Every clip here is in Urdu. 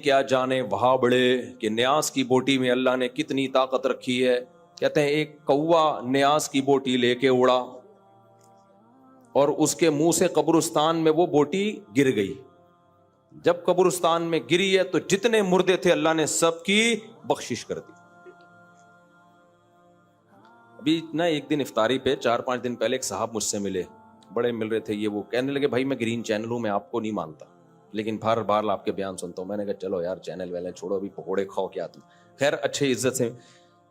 کیا جانے وہاں بڑے کہ نیاز کی بوٹی میں اللہ نے کتنی طاقت رکھی ہے. کہتے ہیں ایک کوا نیاز کی بوٹی لے کے اڑا اور اس کے منہ سے قبرستان میں وہ بوٹی گر گئی. جب قبرستان میں گری ہے تو جتنے مردے تھے اللہ نے سب کی بخشش کر دی. ابھی نا ایک دن افطاری پہ 4-5 دن پہلے ایک صاحب مجھ سے ملے, بڑے مل رہے تھے, یہ وہ کہنے لگے بھائی میں گرین چینل ہوں, میں آپ کو نہیں مانتا لیکن بار بار آپ کے بیان سنتا ہوں. میں نے کہا چلو یار چینل ویلے چھوڑو, ابھی پکوڑے کھاؤ کیا تم. خیر اچھے عزت سے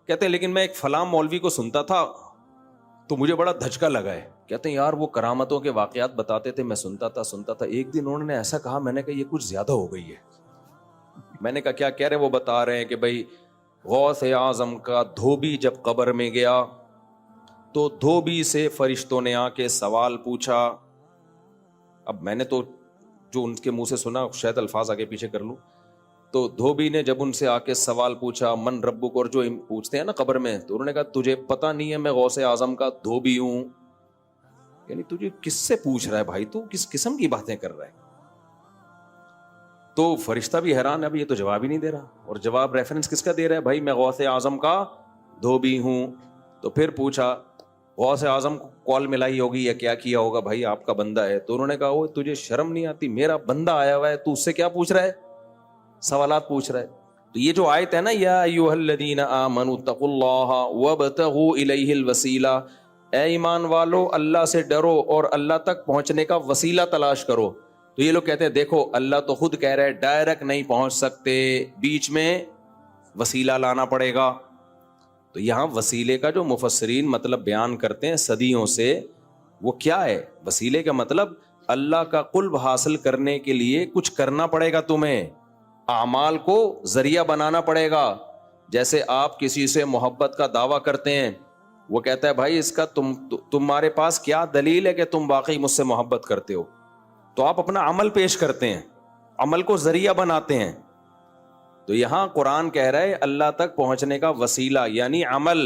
کہتے ہیں لیکن میں ایک فلاں مولوی کو سنتا تھا تو مجھے بڑا دھچکا لگا ہے. کہتے ہیں یار وہ کرامتوں کے واقعات بتاتے تھے, میں سنتا تھا. ایک دن انہوں نے ایسا کہا, میں نے کہا یہ کچھ زیادہ ہو گئی ہے. میں نے کہا کیا کہہ رہے؟ وہ بتا رہے ہیں کہ بھائی غوث اعظم کا دھوبی جب قبر میں گیا تو دھوبی سے فرشتوں نے آ کے سوال پوچھا. اب میں نے تو جو ان کے منہ سے سنا شاید الفاظ آگے پیچھے کر لوں. تو دھوبی نے جب ان سے آ کے سوال پوچھا من ربک, اور جو پوچھتے ہیں نا قبر میں, تو انہوں نے کہا تجھے پتہ نہیں ہے میں غوث اعظم کا دھوبی ہوں. یعنی تجھے کس سے پوچھ رہا ہے بھائی, تو کس قسم کی باتیں کر رہا ہے؟ تو فرشتہ بھی حیران ہے, اب یہ تو جواب ہی نہیں دے رہا, اور جواب ریفرنس کس کا دے رہا ہے؟ بھائی میں غوث اعظم کا دھوبی ہوں. تو پھر پوچھا غوث اعظم کو کال ملائی ہوگی یا کیا کیا ہوگا, بھائی آپ کا بندہ ہے. تو انہوں نے کہا وہ تجھے شرم نہیں آتی, میرا بندہ آیا ہوا ہے, تو اس سے کیا پوچھ رہا ہے, سوالات پوچھ رہا ہے. تو یہ جو آیت ہے نا, یا ایھا الذین آمنوا اتقوا اللہ وابتغوا الیہ الوسیلہ, اے ایمان والو اللہ سے ڈرو اور اللہ تک پہنچنے کا وسیلہ تلاش کرو. تو یہ لوگ کہتے ہیں دیکھو اللہ تو خود کہہ رہا ہے ڈائریکٹ نہیں پہنچ سکتے, بیچ میں وسیلہ لانا پڑے گا. تو یہاں وسیلے کا جو مفسرین مطلب بیان کرتے ہیں صدیوں سے, وہ کیا ہے؟ وسیلے کا مطلب اللہ کا قرب حاصل کرنے کے لیے کچھ کرنا پڑے گا, تمہیں اعمال کو ذریعہ بنانا پڑے گا. جیسے آپ کسی سے محبت کا دعویٰ کرتے ہیں, وہ کہتا ہے بھائی اس کا تمہارے پاس کیا دلیل ہے کہ تم واقعی مجھ سے محبت کرتے ہو؟ تو آپ اپنا عمل پیش کرتے ہیں, عمل کو ذریعہ بناتے ہیں. تو یہاں قرآن کہہ رہا ہے اللہ تک پہنچنے کا وسیلہ یعنی عمل.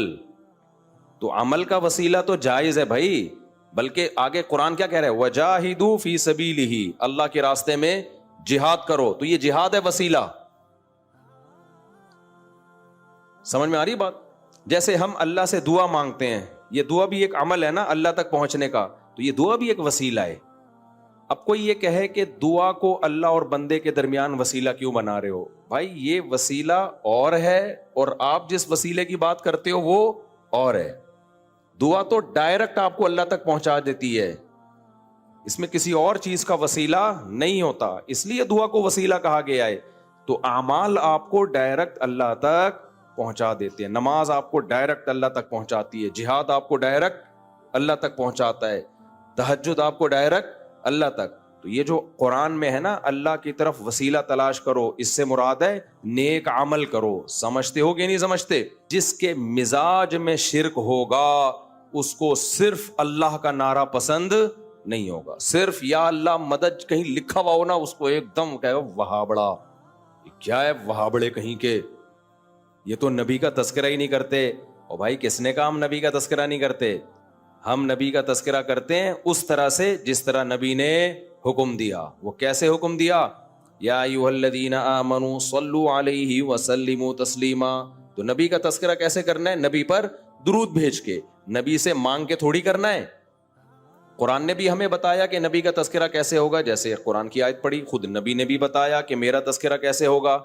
تو عمل کا وسیلہ تو جائز ہے بھائی, بلکہ آگے قرآن کیا کہہ رہا ہے, وجاہدوا فی سبیلہ, اللہ کے راستے میں جہاد کرو. تو یہ جہاد ہے وسیلہ. سمجھ میں آ رہی بات؟ جیسے ہم اللہ سے دعا مانگتے ہیں, یہ دعا بھی ایک عمل ہے نا اللہ تک پہنچنے کا, تو یہ دعا بھی ایک وسیلہ ہے. اب کوئی یہ کہے کہ دعا کو اللہ اور بندے کے درمیان وسیلہ کیوں بنا رہے ہو؟ بھائی یہ وسیلہ اور ہے اور آپ جس وسیلے کی بات کرتے ہو وہ اور ہے. دعا تو ڈائریکٹ آپ کو اللہ تک پہنچا دیتی ہے, اس میں کسی اور چیز کا وسیلہ نہیں ہوتا, اس لیے دعا کو وسیلہ کہا گیا ہے. تو اعمال آپ کو ڈائریکٹ اللہ تک پہنچا دیتے ہیں, نماز آپ کو ڈائریکٹ اللہ تک پہنچاتی ہے, جہاد آپ کو ڈائریکٹ اللہ تک پہنچاتا ہے, تہجد آپ کو ڈائریکٹ اللہ تک. تو یہ جو قرآن میں ہے نا اللہ کی طرف وسیلہ تلاش کرو, اس سے مراد ہے نیک عمل کرو. سمجھتے ہو کہ نہیں سمجھتے؟ جس کے مزاج میں شرک ہوگا اس کو صرف اللہ کا نعرہ پسند نہیں ہوگا. صرف یا اللہ مدد کہیں لکھا ہوا ہو نا, اس کو ایک دم کہے وہابڑا. کیا ہے وہابڑے کہیں کے, یہ تو نبی کا تذکرہ ہی نہیں کرتے. اور بھائی کس نے کہا ہم نبی کا تذکرہ نہیں کرتے؟ ہم نبی کا تذکرہ کرتے ہیں اس طرح سے جس طرح نبی نے حکم دیا. وہ کیسے حکم دیا؟ یا ایھا الذین آمنوا صلوا علیہ وسلموا تسلیما. تو نبی کا تذکرہ کیسے کرنا ہے؟ نبی پر درود بھیج کے, نبی سے مانگ کے تھوڑی کرنا ہے. قرآن نے بھی ہمیں بتایا کہ نبی کا تذکرہ کیسے ہوگا, جیسے قرآن کی آیت پڑھی, خود نبی نے بھی بتایا کہ میرا تذکرہ کیسے ہوگا.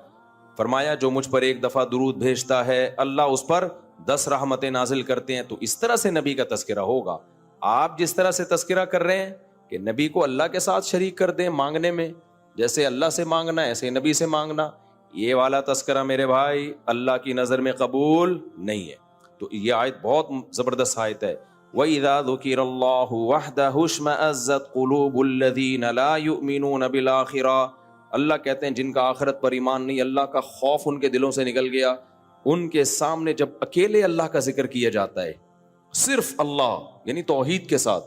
فرمایا جو مجھ پر ایک دفعہ درود بھیجتا ہے اللہ اس پر 10 رحمتیں نازل کرتے ہیں. تو اس طرح سے نبی کا تذکرہ ہوگا. آپ جس طرح سے تذکرہ کر رہے ہیں کہ نبی کو اللہ کے ساتھ شریک کر دیں مانگنے میں, جیسے اللہ سے مانگنا ایسے نبی سے مانگنا, یہ والا تذکرہ میرے بھائی اللہ کی نظر میں قبول نہیں ہے. تو یہ آیت بہت زبردست آیت ہے. وَإِذَا ذُكِرَ اللَّهُ وَحْدَهُ اشْمَأَزَّتْ قُلُوبُ الَّذِينَ لَا يُؤْمِنُونَ بِالْآخِرَةِ. اللہ کہتے ہیں جن کا آخرت پر ایمان نہیں, اللہ کا خوف ان کے دلوں سے نکل گیا. ان کے سامنے جب اکیلے اللہ کا ذکر کیا جاتا ہے, صرف اللہ یعنی توحید کے ساتھ,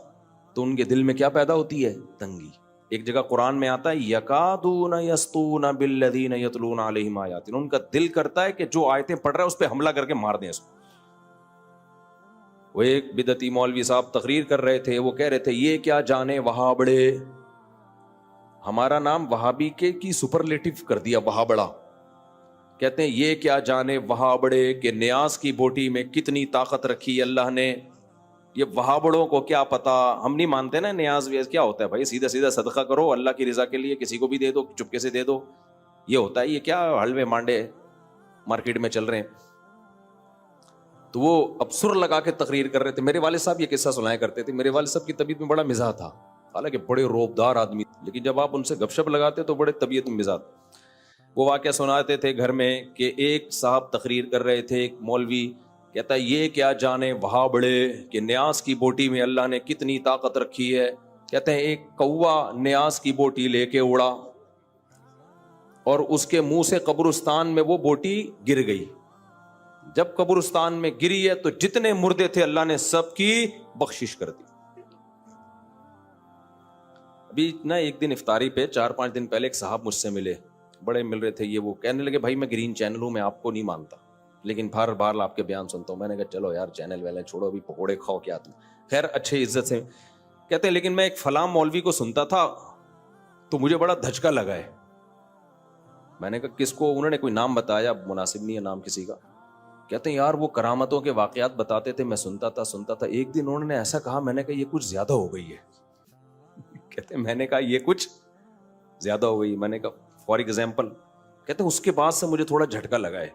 تو ان کے دل میں کیا پیدا ہوتی ہے؟ تنگی. ایک جگہ قرآن میں آتا ہے یکادون یسطون بالذین یتلون علیہم آیاتنا, ان کا دل کرتا ہے کہ جو آیتیں پڑھ رہا ہے اس پہ حملہ کر کے مار دیں اس کو. وہ ایک بدعتی مولوی صاحب تقریر کر رہے تھے, وہ کہہ رہے تھے یہ کیا جانے وہابڑے, ہمارا نام وہابی کے کی سپرلیٹو کر دیا وہابڑا. کہتے ہیں یہ کیا جانے وہابڑے کہ نیاز کی بوٹی میں کتنی طاقت رکھی اللہ نے. یہ وہابڑوں کو کیا پتا, ہم نہیں مانتے نا نیاز ویاز کیا ہوتا ہے بھائی, سیدھا سیدھا صدقہ کرو اللہ کی رضا کے لیے, کسی کو بھی دے دو, چپکے سے دے دو, یہ ہوتا ہے. یہ کیا حلوے مانڈے مارکیٹ میں چل رہے ہیں. تو وہ اب سر لگا کے تقریر کر رہے تھے. میرے والد صاحب یہ قصہ سنایا کرتے تھے. میرے والد صاحب کی طبیعت میں بڑا مزاح تھا, حالانکہ بڑے روبدار آدمی, لیکن جب آپ ان سے گپ شپ لگاتے تو بڑے طبیعت میں مزاح. وہ واقعہ سناتے تھے گھر میں کہ ایک صاحب تقریر کر رہے تھے, ایک مولوی کہتا ہے یہ کیا جانے وہاں بڑے کہ نیاز کی بوٹی میں اللہ نے کتنی طاقت رکھی ہے. کہتے ہیں ایک کوا نیاز کی بوٹی لے کے اڑا اور اس کے منہ سے قبرستان میں وہ بوٹی گر گئی. جب قبرستان میں گری ہے تو جتنے مردے تھے اللہ نے سب کی بخشش کر دی. ابھی نا ایک دن افطاری پہ 4-5 دن پہلے ایک صاحب مجھ سے ملے, بڑے مل رہے تھے. یہ وہ کہنے لگے بھائی میں گرین چینل ہوں, میں آپ کو نہیں مانتا لیکن بار بار آپ کے بیان سنتا ہوں. میں نے کہا چلو یار چینل ویلے چھوڑو, ابھی پکوڑے کھاؤ کیا تم. خیر اچھے عزت سے کہتے ہیں لیکن میں ایک فلاں مولوی کو سنتا تھا تو مجھے بڑا دھچکا لگا ہے. میں نے کہا کس کو؟ انہوں نے کوئی نام بتایا, مناسب نہیں ہے نام کسی کا. کہتے ہیں یار وہ کرامتوں کے واقعات بتاتے تھے, میں سنتا تھا. ایک دن انہوں نے ایسا کہا, میں نے کہا یہ کچھ زیادہ ہو گئی ہے. کہتے ہیں میں نے کہا یہ کچھ زیادہ ہو گئی. میں نے کہا فار ایگزامپل. کہتے ہیں اس کے بعد سے مجھے تھوڑا جھٹکا لگا ہے.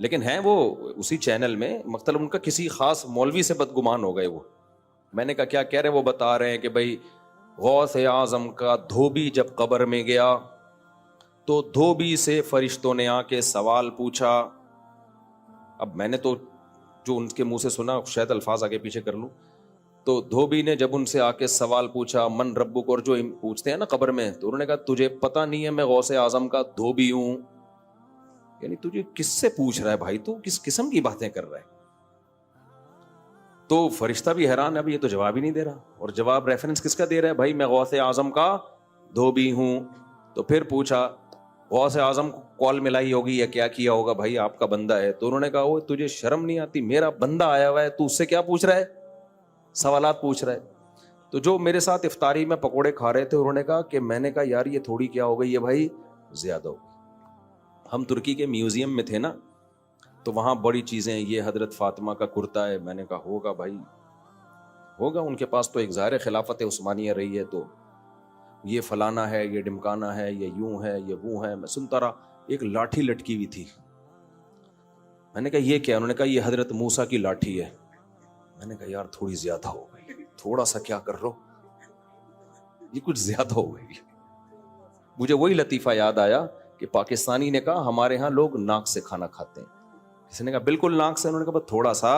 لیکن ہیں وہ اسی چینل میں, مطلب ان کا کسی خاص مولوی سے بدگمان ہو گئے وہ. میں نے کہا کیا کہہ رہے ہیں؟ وہ بتا رہے ہیں کہ بھائی غوث اعظم کا دھوبی جب قبر میں گیا تو دھوبی سے فرشتوں نے آ کے سوال پوچھا. اب میں نے تو جو ان کے منہ سے سنا شاید الفاظ آگے پیچھے کر لوں. تو دھوبی نے جب ان سے آ کے سوال پوچھا من ربک, اور جو پوچھتے ہیں نا قبر میں, تو انہوں نے کہا تجھے پتہ نہیں ہے میں غوث اعظم کا دھوبی ہوں. یعنی تجھے کس سے پوچھ رہا ہے بھائی, تو کس قسم کی باتیں کر رہا ہے؟ تو فرشتہ بھی حیران ہے, اب یہ تو جواب ہی نہیں دے رہا. اور جواب ریفرنس کس کا دے رہا ہے؟ بھائی میں غوث اعظم کا دھوبی ہوں. تو پھر پوچھا غوث اعظم کو کال ملائی ہوگی یا کیا کیا ہوگا, بھائی آپ کا بندہ ہے. تو انہوں نے کہا وہ تجھے شرم نہیں آتی, میرا بندہ آیا ہوا ہے, تو اس سے کیا پوچھ رہا ہے, سوالات پوچھ رہا ہے. تو جو میرے ساتھ افطاری میں پکوڑے کھا رہے تھے انہوں نے کہا کہ میں نے کہا یار یہ تھوڑی کیا ہو گئی ہے بھائی, زیادہ ہو. ہم ترکی کے میوزیم میں تھے نا, تو وہاں بڑی چیزیں, یہ حضرت فاطمہ کا کرتا ہے. میں نے کہا ہوگا بھائی ہوگا, ان کے پاس تو ایک ظاہر خلافت عثمانیہ رہی ہے, تو یہ فلانا ہے, یہ ڈمکانا ہے, یہ یوں ہے, یہ وہ ہے. میں سنتا رہا. ایک لاٹھی لٹکی ہوئی تھی. میں نے کہا یہ کیا؟ انہوں نے کہا یہ حضرت موسیٰ کی لاٹھی ہے. میں نے کہا یار تھوڑی زیادہ ہو گئی, تھوڑا سا کیا کر لو, یہ کچھ زیادہ ہو گئی. مجھے وہی لطیفہ یاد آیا کہ پاکستانی نے کہا ہمارے ہاں لوگ ناک سے کھانا کھاتے ہیں. کسی نے کہا بالکل ناک سے, انہوں نے کہا تھوڑا سا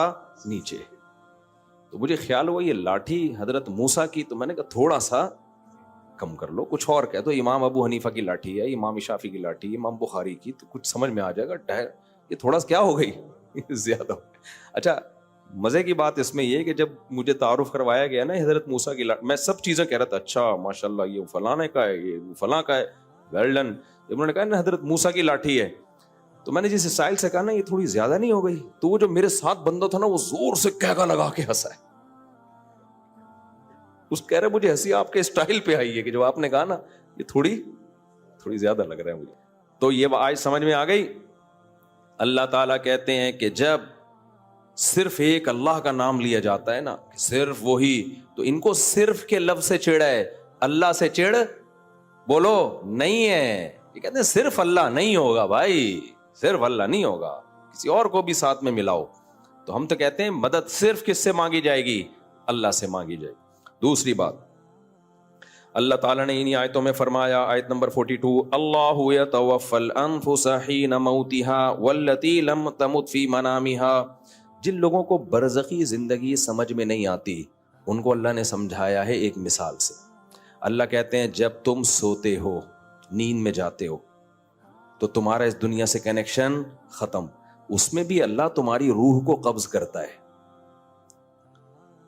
نیچے. تو مجھے خیال ہوا یہ لاٹھی حضرت موسیٰ کی, تو میں نے کہا تھوڑا سا کم کر لو, کچھ اور کہہ دو, امام ابو حنیفہ کی لاٹھی ہے, امام شافعی کی لاٹھی ہے, امام بخاری کی, تو کچھ سمجھ میں آ جائے گا. یہ تھوڑا سا کیا ہو گئی, زیادہ. اچھا مزے کی بات اس میں یہ کہ جب مجھے تعارف کروایا گیا نا حضرت موسیٰ کی لاٹھی, میں سب چیزیں کہہ رہا تھا, اچھا ماشاءاللہ یہ فلانے کا ہے, یہ فلاں کا ہے, ویل ڈن. جب انہوں نے کہا نا حضرت موسیٰ کی لاٹھی ہے, تو میں نے جس اسٹائل سے کہا نا یہ تھوڑی زیادہ نہیں ہو گئی, تو وہ جو میرے ساتھ بندہ تھا نا وہ زور سے کہگا لگا کے ہنسا ہے. اس کہہ رہے مجھے ہنسی آپ کے اسٹائل پہ آئی ہے کہ جو آپ نے کہا نا یہ تھوڑی زیادہ لگ رہا ہے مجھے. تو یہ آج سمجھ میں آ گئی. اللہ تعالیٰ کہتے ہیں کہ جب صرف ایک اللہ کا نام لیا جاتا ہے نا, صرف وہی, تو ان کو صرف کے لفظ سے چڑ ہے, اللہ سے چڑ بولو نہیں ہے. یہ کہتے ہیں صرف اللہ نہیں ہوگا بھائی, صرف اللہ نہیں ہوگا, کسی اور کو بھی ساتھ میں ملاؤ. تو ہم تو کہتے ہیں مدد صرف کس سے مانگی جائے گی, اللہ سے مانگی جائے گی. دوسری بات اللہ تعالیٰ نے انہی آیتوں میں فرمایا, آیت نمبر 42, اللہ یتوفی الانفس حین موتها واللتی لم تمت فی منامها. جن لوگوں کو برزخی زندگی سمجھ میں نہیں آتی ان کو اللہ نے سمجھایا ہے ایک مثال سے. اللہ کہتے ہیں جب تم سوتے ہو, نیند میں جاتے ہو, تو تمہارا اس دنیا سے کنیکشن ختم. اس میں بھی اللہ تمہاری روح کو قبض کرتا ہے.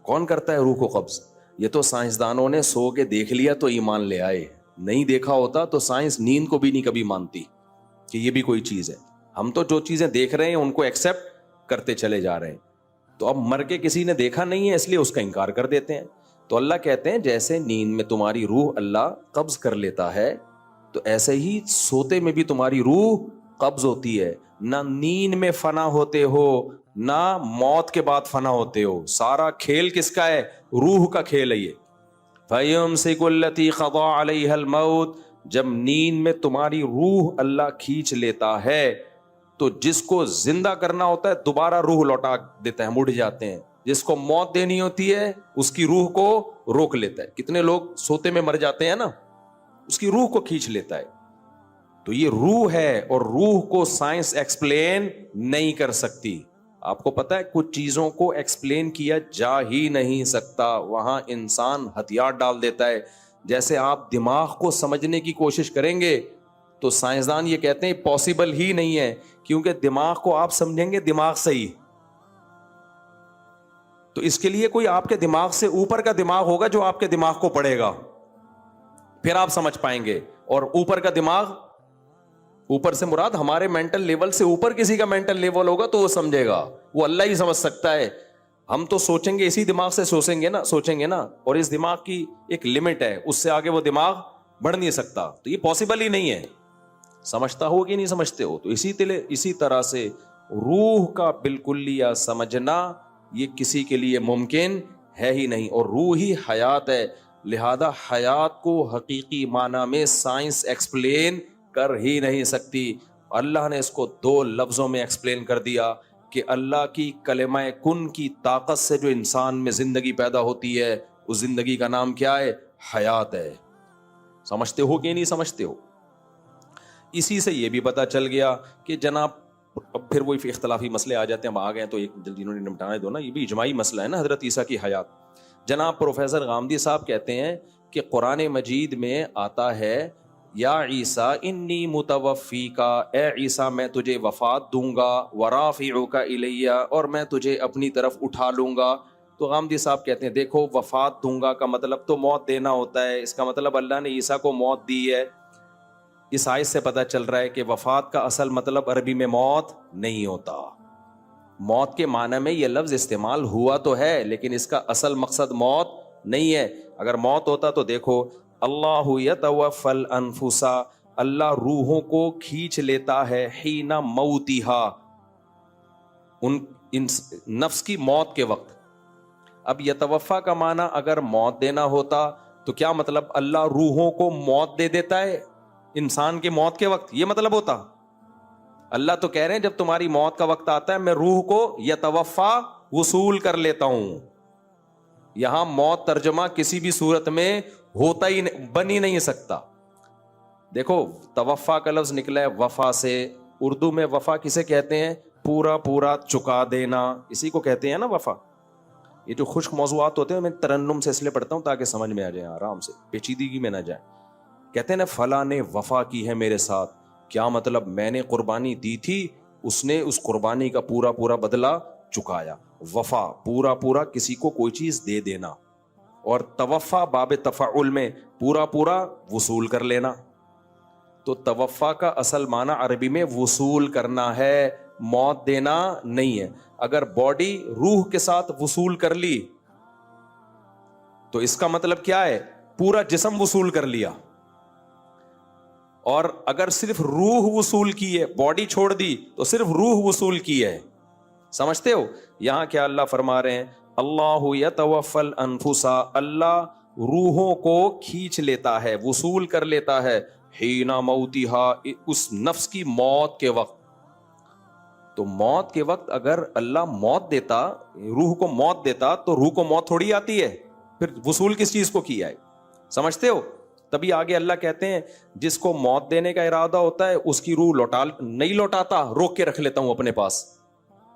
کون کرتا ہے روح کو قبض؟ یہ تو سائنسدانوں نے سو کے دیکھ لیا تو ایمان لے آئے, نہیں دیکھا ہوتا تو سائنس نیند کو بھی نہیں کبھی مانتی کہ یہ بھی کوئی چیز ہے. ہم تو جو چیزیں دیکھ رہے ہیں ان کو ایکسپٹ کرتے چلے جا رہے ہیں. تو اب مر کے کسی نے دیکھا نہیں ہے اس لیے اس کا انکار کر دیتے ہیں. تو اللہ کہتے ہیں جیسے نیند میں تمہاری روح اللہ قبض کر لیتا ہے, تو ایسے ہی سوتے میں بھی تمہاری روح قبض ہوتی ہے، نہ نیند میں فنا ہوتے ہو، نہ موت کے بعد فنا ہوتے ہو. سارا کھیل کس کا ہے؟ روح کا کھیل ہے یہ. فَيُمْسِكُ الَّتِي قَضَىٰ عَلَيْهَا الْمَوْتِ، جب نیند میں تمہاری روح اللہ کھینچ لیتا ہے تو جس کو زندہ کرنا ہوتا ہے دوبارہ روح لوٹا دیتا ہے، مڑ جاتے ہیں. جس کو موت دینی ہوتی ہے اس کی روح کو روک لیتا ہے. کتنے لوگ سوتے میں مر جاتے ہیں نا، اس کی روح کو کھینچ لیتا ہے. تو یہ روح ہے، اور روح کو سائنس ایکسپلین نہیں کر سکتی. آپ کو پتا ہے کچھ چیزوں کو ایکسپلین کیا جا ہی نہیں سکتا، وہاں انسان ہتھیار ڈال دیتا ہے. جیسے آپ دماغ کو سمجھنے کی کوشش کریں گے تو سائنسدان یہ کہتے ہیں پاسبل ہی نہیں ہے، کیونکہ دماغ کو آپ سمجھیں گے دماغ سے ہی. تو اس کے لیے کوئی آپ کے دماغ سے اوپر کا دماغ ہوگا جو آپ کے دماغ کو پڑھے گا، پھر آپ سمجھ پائیں گے. اور اوپر کا دماغ، اوپر سے مراد ہمارے مینٹل لیول سے اوپر کسی کا مینٹل لیول ہوگا تو وہ سمجھے گا، وہ اللہ ہی سمجھ سکتا ہے. ہم تو سوچیں گے اسی دماغ سے سوچیں گے نا، اور اس دماغ کی ایک لمٹ ہے، اس سے آگے وہ دماغ بڑھ نہیں سکتا. تو یہ پاسبل ہی نہیں ہے. سمجھتا ہو کہ نہیں سمجھتے ہو؟ تو اسی طرح سے روح کا بالکلیہ سمجھنا یہ کسی کے لیے ممکن ہے ہی نہیں. اور روح ہی حیات ہے، لہذا حیات کو حقیقی معنی میں سائنس ایکسپلین کر ہی نہیں سکتی. اللہ نے اس کو 2 لفظوں میں ایکسپلین کر دیا کہ اللہ کی کلمہ کن کی طاقت سے جو انسان میں زندگی پیدا ہوتی ہے اس زندگی کا نام کیا ہے؟ حیات ہے. سمجھتے ہو کہ نہیں سمجھتے ہو؟ اسی سے یہ بھی پتا چل گیا کہ جناب، اب پھر وہی اختلافی مسئلے آ جاتے ہیں، ہم آ گئے تو ایک جلدی انہوں نے نمٹانے دو نا، یہ بھی اجماعی مسئلہ ہے نا حضرت عیسیٰ کی حیات. جناب پروفیسر غامدی صاحب کہتے ہیں کہ قرآن مجید میں آتا ہے یا عیسیٰ انی متوفیکا، اے عیسیٰ میں تجھے وفات دوں گا، ورافعک الیہ، اور میں تجھے اپنی طرف اٹھا لوں گا. تو غامدی صاحب کہتے ہیں دیکھو، وفات دوں گا کا مطلب تو موت دینا ہوتا ہے، اس کا مطلب اللہ نے عیسیٰ کو موت دی ہے. اس آیت سے پتہ چل رہا ہے کہ وفات کا اصل مطلب عربی میں موت نہیں ہوتا. موت کے معنی میں یہ لفظ استعمال ہوا تو ہے لیکن اس کا اصل مقصد موت نہیں ہے. اگر موت ہوتا تو دیکھو، اللہ یتوفی الانفس، اللہ روحوں کو کھینچ لیتا ہے، حین موتہا، ان نفس کی موت کے وقت. اب یتوفا کا معنی اگر موت دینا ہوتا تو کیا مطلب اللہ روحوں کو موت دے دیتا ہے انسان کے موت کے وقت؟ یہ مطلب ہوتا؟ اللہ تو کہہ رہے ہیں جب تمہاری موت کا وقت آتا ہے میں روح کو یتوفا وصول کر لیتا ہوں. یہاں موت ترجمہ کسی بھی صورت میں ہوتا ہی بن ہی نہیں سکتا. دیکھو توفا کا لفظ نکلا ہے وفا سے. اردو میں وفا کسے کہتے ہیں؟ پورا پورا چکا دینا، اسی کو کہتے ہیں نا وفا. یہ جو خشک موضوعات ہوتے ہیں میں ترنم سے اس لیے پڑھتا ہوں تاکہ سمجھ میں آ جائے، آرام سے، پیچیدگی میں نہ جائے. کہتے ہیں نا فلاں نے وفا کی ہے میرے ساتھ، کیا مطلب؟ میں نے قربانی دی تھی، اس نے اس قربانی کا پورا پورا بدلہ چکایا. وفا پورا پورا کسی کو کوئی چیز دے دینا، اور توفا باب تفعل میں پورا پورا وصول کر لینا. تو توفا کا اصل معنی عربی میں وصول کرنا ہے، موت دینا نہیں ہے. اگر باڈی روح کے ساتھ وصول کر لی تو اس کا مطلب کیا ہے؟ پورا جسم وصول کر لیا. اور اگر صرف روح وصول کی ہے، باڈی چھوڑ دی تو صرف روح وصول کی ہے. سمجھتے ہو؟ یہاں کیا اللہ فرما رہے ہیں؟ اللہ یتوفی الانفس، اللہ روحوں کو کھینچ لیتا ہے، وصول کر لیتا ہے، حین موتہا، اس نفس کی موت کے وقت. تو موت کے وقت اگر اللہ موت دیتا، روح کو موت دیتا تو روح کو موت تھوڑی آتی ہے، پھر وصول کس چیز کو کیا ہے؟ سمجھتے ہو؟ تبھی آگے اللہ کہتے ہیں جس کو موت دینے کا ارادہ ہوتا ہے اس کی روح نہیں لوٹاتا، روک کے رکھ لیتا ہوں اپنے پاس.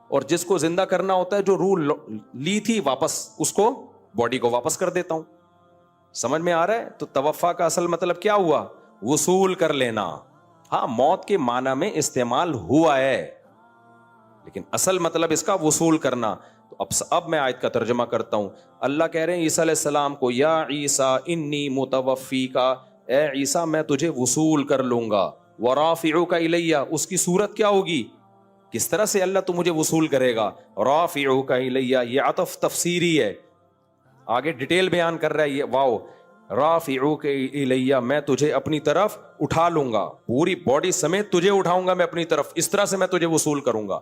اور جس کو زندہ کرنا ہوتا ہے، جو روح لی تھی واپس، اس کو باڈی کو واپس کر دیتا ہوں. سمجھ میں آ رہا ہے؟ تو توفا کا اصل مطلب کیا ہوا؟ وصول کر لینا. ہاں موت کے معنی میں استعمال ہوا ہے لیکن اصل مطلب اس کا وصول کرنا. تو اب میں آیت کا ترجمہ کرتا ہوں. اللہ کہہ رہے ہیں عیسیٰ علیہ السلام کو، یا عیسیٰ انی متوفیکا، اے عیسیٰ میں تجھے وصول کر لوں گا، ورافعک الیہ. اس کی صورت کیا ہوگی؟ کس طرح سے اللہ تو مجھے وصول کرے گا؟ رافعک الیہ، یہ عطف تفسیری ہے، آگے ڈیٹیل بیان کر رہا ہے. یہ واو، رافعوک الیہ، میں تجھے اپنی طرف اٹھا لوں گا، پوری باڈی سمیت تجھے اٹھاؤں گا میں اپنی طرف، اس طرح سے میں تجھے وصول کروں گا۔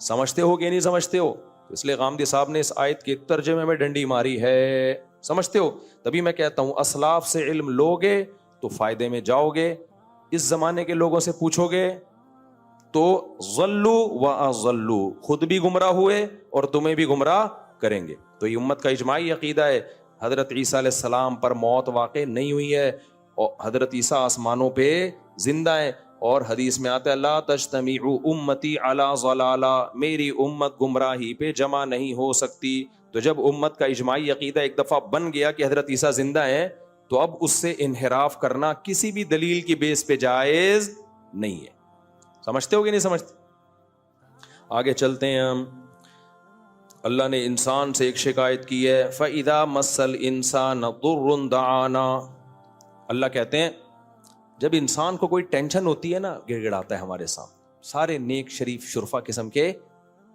سمجھتے ہو کہ نہیں سمجھتے ہو؟ اس لیے غامدی صاحب نے اس آیت کے ترجمے میں ڈنڈی ماری ہے، سمجھتے ہو؟ تبھی میں کہتا ہوں اسلاف سے علم لوگے تو فائدے میں جاؤ گے، اس زمانے کے لوگوں سے پوچھو گے تو ضلوا واضلوا، خود بھی گمراہ ہوئے اور تمہیں بھی گمراہ کریں گے۔ تو یہ امت کا اجماعی عقیدہ ہے، حضرت عیسیٰ علیہ السلام پر موت واقع نہیں ہوئی ہے، اور حضرت عیسیٰ آسمانوں پہ زندہ ہے، اور حدیث میں آتا ہے لا تجتمع امتی علی ضلالہ، میری امت گمراہی پہ جمع نہیں ہو سکتی۔ تو جب امت کا اجماعی عقیدہ ایک دفعہ بن گیا کہ حضرت عیسیٰ زندہ ہیں، تو اب اس سے انحراف کرنا کسی بھی دلیل کی بیس پہ جائز نہیں ہے۔ سمجھتے ہو کہ نہیں سمجھتے؟ آگے چلتے ہیں ہم۔ اللہ نے انسان سے ایک شکایت کی ہے، فَإِذَا مَسَّ الْإِنسَانَ ضُرٌّ دَعَانَا، اللہ کہتے ہیں جب انسان کو کوئی ٹینشن ہوتی ہے نا، گڑ گڑاتا ہے ہمارے سامنے، سارے نیک شریف شرفا قسم کے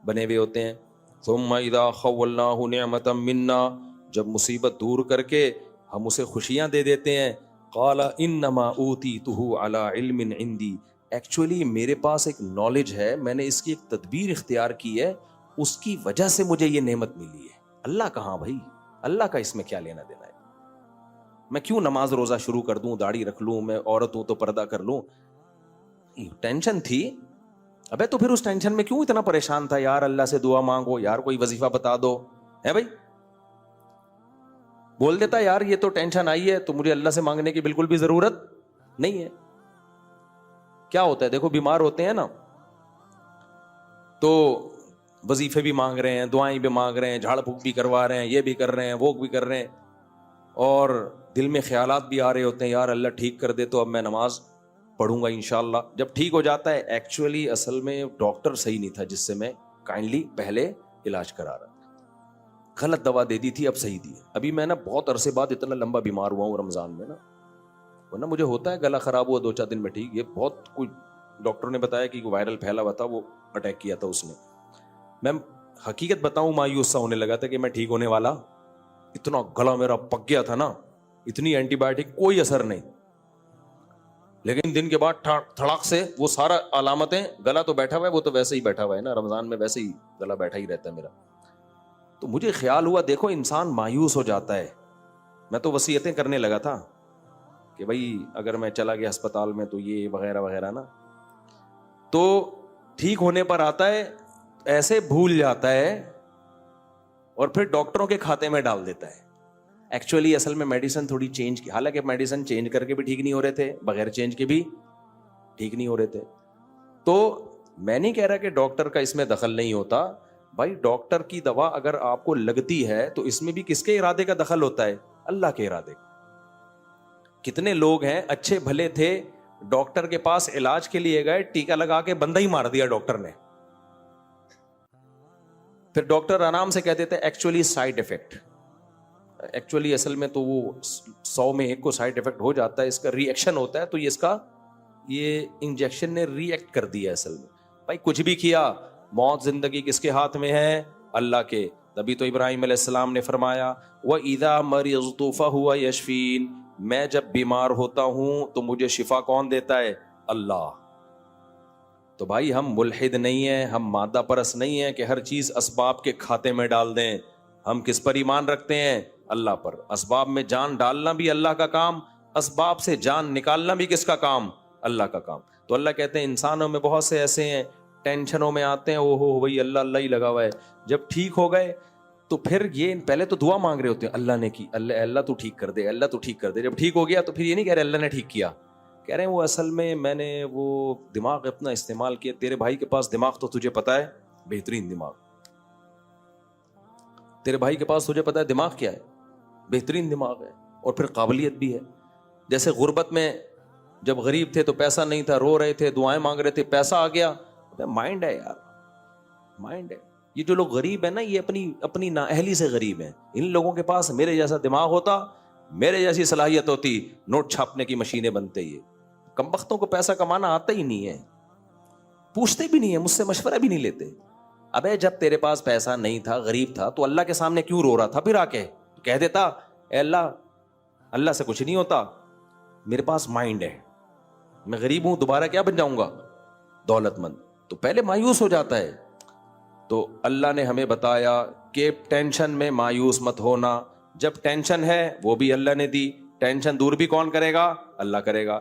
بنے ہوئے ہوتے ہیں۔ ثُمَّ إِذَا خَوَّلْنَاهُ نِعْمَةً مِنَّا، جب مصیبت دور کر کے ہم اسے خوشیاں دے دیتے ہیں، قَالَ إِنَّمَا أُوتِيتُهُ عَلَىٰ عِلْمٍ عِندِي، ایکچولی میرے پاس ایک نالج ہے، میں نے اس کی ایک تدبیر اختیار کی ہے، اس کی وجہ سے مجھے یہ نعمت ملی ہے۔ اللہ کہاں بھائی، اللہ کا اس میں کیا لینا دینا ہے؟ میں کیوں نماز روزہ شروع کر دوں، داڑھی رکھ لوں، میں عورت ہوں تو پردہ کر لوں؟ ٹینشن تھی، ابے تو پھر اس ٹینشن میں کیوں اتنا پریشان تھا؟ یار اللہ سے دعا مانگو، یار کوئی وظیفہ بتا دو، ہے بھائی؟ بول دیتا یار یہ تو ٹینشن آئی ہے تو مجھے اللہ سے مانگنے کی بالکل بھی ضرورت نہیں ہے۔ کیا ہوتا ہے دیکھو، بیمار ہوتے ہیں نا تو وظیفے بھی مانگ رہے ہیں، دعائیں بھی مانگ رہے ہیں، جھاڑ پھونک بھی کروا رہے ہیں، یہ بھی کر رہے ہیں، وہ بھی کر رہے ہیں، اور دل میں خیالات بھی آ رہے ہوتے ہیں یار اللہ ٹھیک کر دے تو اب میں نماز پڑھوں گا انشاءاللہ۔ جب ٹھیک ہو جاتا ہے، ایکچولی اصل میں ڈاکٹر صحیح نہیں تھا جس سے میں کائنڈلی پہلے علاج کرا رہا تھا، غلط دوا دے دی تھی، اب صحیح دی۔ ابھی میں نا بہت عرصے بعد اتنا لمبا بیمار ہوا ہوں رمضان میں نا، ورنہ مجھے ہوتا ہے گلا خراب ہوا 2-4 دن میں ٹھیک، یہ بہت کوئی ڈاکٹر نے بتایا کہ وائرل پھیلا ہوا تھا، وہ اٹیک کیا تھا اس نے۔ میں حقیقت بتاؤں مایوس سا ہونے لگا تھا کہ میں ٹھیک ہونے والا، اتنا گلا میرا پک گیا تھا نا، اتنی اینٹی بایوٹک کوئی اثر نہیں، لیکن دن کے بعد تھڑاک سے وہ سارا علامتیں، گلا تو بیٹھا ہوا ہے، وہ تو ویسے ہی بیٹھا ہوا ہے نا، رمضان میں ویسے ہی گلا بیٹھا ہی رہتا ہے میرا۔ تو مجھے خیال ہوا دیکھو انسان مایوس ہو جاتا ہے، میں تو وصیتیں کرنے لگا تھا کہ بھائی اگر میں چلا گیا ہسپتال میں تو یہ وغیرہ وغیرہ نا، تو ٹھیک ہونے پر آتا ہے ایسے بھول جاتا ہے اور پھر ڈاکٹروں کے کھاتے میں ڈال دیتا ہے۔ ایکچولی اصل میں میڈیسن تھوڑی چینج کی، حالانکہ میڈیسن چینج کر کے بھی ٹھیک نہیں ہو رہے تھے، بغیر چینج کے بھی ٹھیک نہیں ہو رہے تھے۔ تو میں نہیں کہہ رہا کہ ڈاکٹر کا اس میں دخل نہیں ہوتا، بھائی ڈاکٹر کی دوا اگر آپ کو لگتی ہے تو اس میں بھی کس کے ارادے کا دخل ہوتا ہے؟ اللہ کے ارادے کا۔ کتنے لوگ ہیں اچھے بھلے تھے، ڈاکٹر کے پاس علاج کے لیے گئے، ٹیکا لگا کے بندہ ہی مار دیا ڈاکٹر نے، پھر ڈاکٹر آرام سے کہہ دیتے ایکچولی سائیڈ افیکٹ، ایکچولی اصل میں تو وہ 100 میں 1 کو سائیڈ افیکٹ ہو جاتا ہے، اس کا ری ایکشن ہوتا ہے، تو یہ انجیکشن نے ری ایکٹ کر دیا اصل میں۔ بھائی کچھ بھی کیا، موت زندگی کس کے ہاتھ میں ہے؟ اللہ کے۔ تبھی تو ابراہیم علیہ السلام نے فرمایا وَإِذَا مَرِضْتُ فَهُوَ يَشْفِينِ، میں جب بیمار ہوتا ہوں تو مجھے شفا کون دیتا ہے؟ اللہ۔ تو بھائی ہم ملحد نہیں ہیں، ہم مادہ پرست نہیں ہیں کہ ہر چیز اسباب کے کھاتے میں ڈال دیں۔ ہم کس پر ایمان رکھتے ہیں؟ اللہ پر۔ اسباب میں جان ڈالنا بھی اللہ کا کام، اسباب سے جان نکالنا بھی کس کا کام؟ اللہ کا کام۔ تو اللہ کہتے ہیں انسانوں میں بہت سے ایسے ہیں ٹینشنوں میں آتے ہیں، اوہو بھائی اللہ اللہ ہی لگا ہوا ہے، جب ٹھیک ہو گئے تو پھر یہ پہلے تو دعا مانگ رہے ہوتے ہیں اللہ نے کی، اللہ تو ٹھیک کر دے، اللہ تو ٹھیک کر دے۔ جب ٹھیک ہو گیا تو پھر یہ نہیں کہہ رہے اللہ نے ٹھیک کیا، کہہ رہے ہیں وہ اصل میں نے وہ دماغ اپنا استعمال کیا۔ تیرے بھائی کے پاس دماغ تو تجھے پتا ہے بہترین دماغ، تیرے بھائی کے پاس تجھے پتا ہے دماغ کیا ہے، بہترین دماغ ہے، اور پھر قابلیت بھی ہے۔ جیسے غربت میں جب غریب تھے تو پیسہ نہیں تھا، رو رہے تھے، دعائیں مانگ رہے تھے، پیسہ آ گیا، مائنڈ ہے یار، مائنڈ ہے۔ یہ جو لوگ غریب ہیں نا، یہ اپنی نااہلی سے غریب ہیں۔ ان لوگوں کے پاس میرے جیسا دماغ ہوتا، میرے جیسی صلاحیت ہوتی، نوٹ چھاپنے کی مشینیں بنتے۔ یہ کمبختوں کو پیسہ کمانا آتا ہی نہیں ہے، پوچھتے بھی نہیں ہے، مجھ سے مشورہ بھی نہیں لیتے۔ ابے جب تیرے پاس پیسہ نہیں تھا، غریب تھا، تو اللہ کے سامنے کیوں رو رہا تھا؟ پھر آ کے کہہ دیتا اے اللہ اللہ سے کچھ نہیں ہوتا، میرے پاس مائنڈ ہے، میں غریب ہوں دوبارہ کیا بن جاؤں گا؟ دولت مند. تو پہلے مایوس ہو جاتا ہے. تو اللہ نے ہمیں بتایا کہ ٹینشن میں مایوس مت ہونا، جب ٹینشن ہے وہ بھی اللہ نے دی، ٹینشن دور بھی کون کرے گا؟ اللہ کرے گا.